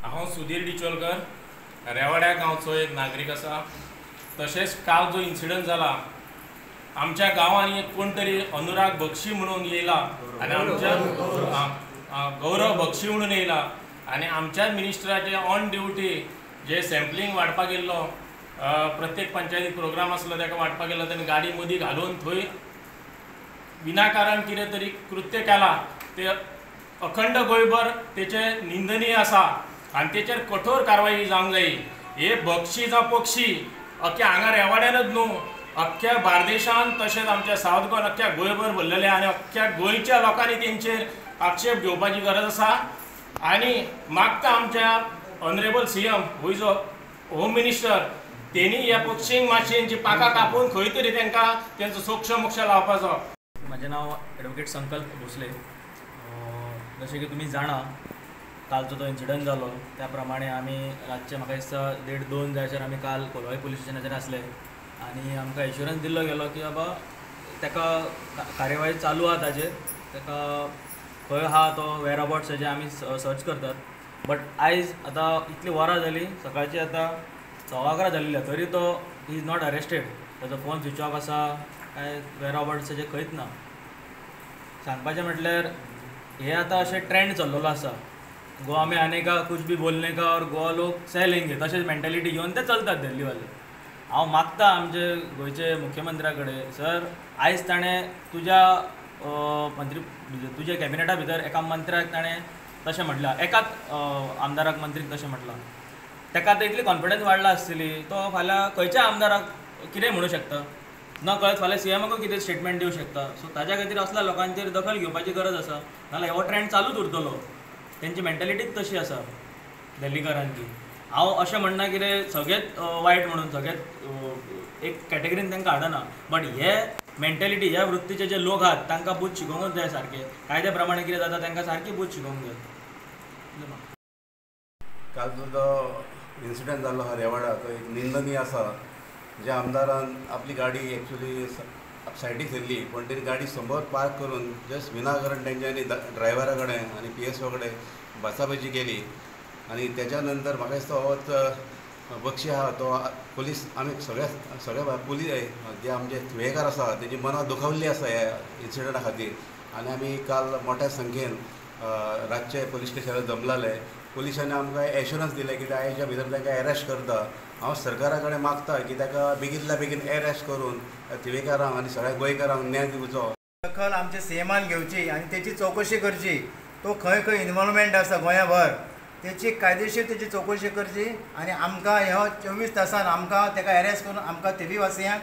हांव सुधीर डिचोलकर रेवाड्या गांवचो एक नागरीक आसा। तशेंच काल जो इन्सिडंट जाला आमच्या गांवांत एक कोण तरी अनुराग बक्षी म्हणून येयला आनी आमच्या गौरव बक्षी म्हणून येयला आनी आमच्या मिनिस्टराचे ऑन ड्युटी जे सॅम्पलिंग वाडपाक गेल्लो प्रत्येक पंचायतीक प्रोग्राम आसलो ताका वाडपाक गेल्लो ताणें गाडी मदीं घालून थंय विनाकारण कितें तरी कृत्य केला ते अखंड गोंयभर तेचे निंदनीय आसा आनी तेचेर कठोर कारवाई जावंक जायी। हे बक्षी जावं पक्षी अख्ख्या हांगा रेवाड्यानूच न्हू अख्ख्या बार्देशांत तशेंच आमच्या सावथ गोंयान अख्ख्या गोंयभर भरलेले आनी अख्ख्या गोंयच्या लोकांनी तेंचेर आक्षेप घेवपाची गरज आसा। आनी मागता आमच्या honourable CM who is home minister तेणी ह्या पक्षींक मातशी तेंची पाकां कापून खंय तरी तांकां तेंचो सोक्ष मोक्ष लावपाचो। म्हजें नांव एडवोकेट संकल्प भोसले। जशें की तुमी जाणा कालचो तो इन्सिडंट जालो त्या प्रमाणे आमी रातचे म्हाका दिसता 1:30-2 जायसर आमी काल कोलवाई पुलीस स्टेशनाचेर आसले आनी आमकां एश्युरन्स दिल्लो गेलो की बाबा ताका कार्यवाही चालू आहा ताजेर ताका खंय आहा तो वेर अबाउट्स हेजे आमी सर्च करतात। बट आयज आतां इतली वरां जालीं सकाळची आतां 11:15 जाल्ली तरी तो ही इज नॉट अरेस्टेड। ताजो फोन स्विच ऑफ आसा काय वेर अबाउट्स हेजे खंयच ना। सांगपाचें म्हटल्यार हे आता अशें ट्रेंड चल्लेलो आसा गोवा में आने का कुछ भी बोलने का और गोवा लोग सह लेंगे तशेंच मेंटेलिटी घेवन ते चलतात दिल्लीवाले। हांव मागता आमचे गोंयचे मुख्यमंत्र्या कडेन सर आयज ताणें तुज्या मंत्री तुज्या कॅबिनेटा भितर एका मंत्र्याक ताणें तशें म्हटलां एकाच आमदाराक मंत्रीक तशें म्हटलां ताका आतां इतली कॉन्फिडन्स वाडला आसतली तो फाल्यां खंयच्या आमदाराक कितेंय म्हणूं शकता न कळत फाल्यां CMाकूय कितें स्टेटमेंट दिवं शकता। सो ताज्या खातीर असल्या लोकांचेर दखल घेवपाची गरज आसा नाजाल्यार हो ट्रेंड चालूच उरतलो। तेंची मेंटेलिटीच तशी आसा दिल्लीकारांची। हांव अशें म्हणना कितें सगळेंच वायट म्हणून सगळेंच एक कॅटेगरीन तांकां हाडना बट हे मेंटेलिटी ह्या वृत्तीचे जे लोक आहात तांकां बूथ शिकोवंकूच जाय सारके कायद्या प्रमाणे कितें जाता तांकां सारकी बूथ शिकोवंक जाय। कालचो जो इन्सिडंट जाल्लो हा रेवाडा तो एक निंदनीय आसा। ज्या आमदारान आपली गाडी एक्चुली सायडीक धरली पण तरी गाडी समोर पार्क करून जस्ट विनाकारण तेंच्यांनी ड्रायव्हरा कडेन आनी PSO कडेन भासाभाशी केली आनी त्याच्या नंतर म्हाका दिसता हो बक्षी आहा तो पुलीस आमी सगळ्या पुलीस जे आमचे थुयेकार आसा तेजी मनां दुखावल्ली आसा ह्या इन्सिडंटा खातीर आनी आमी काल मोठ्या संख्येन रातचे पुलीस स्टेशनार जमलाले। पुलिसांनी आमकां एश्युरन्स दिले की आयच्या भितर तांकां अरेस्ट करता। हांव सरकारा कडेन मागता की ताका बेगिनल्या बेगीन अरेस्ट करून थिवेकारांक आनी सगळ्या गोंयकारांक न्याय दिवचो। दखल आमच्या CMान घेवची आनी तेची चवकशी करची तो खंय खंय इन्वॉल्वमेंट आसा गोंयाभर तेची कायदेशीर तेची चवकशी करची आनी आमकां ह्यो 24 तासान आमकां ताका अरेस्ट करून आमकां थिवी वासियांक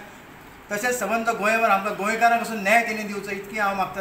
तशेंच संबंद गोंयभर आमकां गोंयकारांक पसून न्याय तेणी दिवचो इतकी हांव मागता।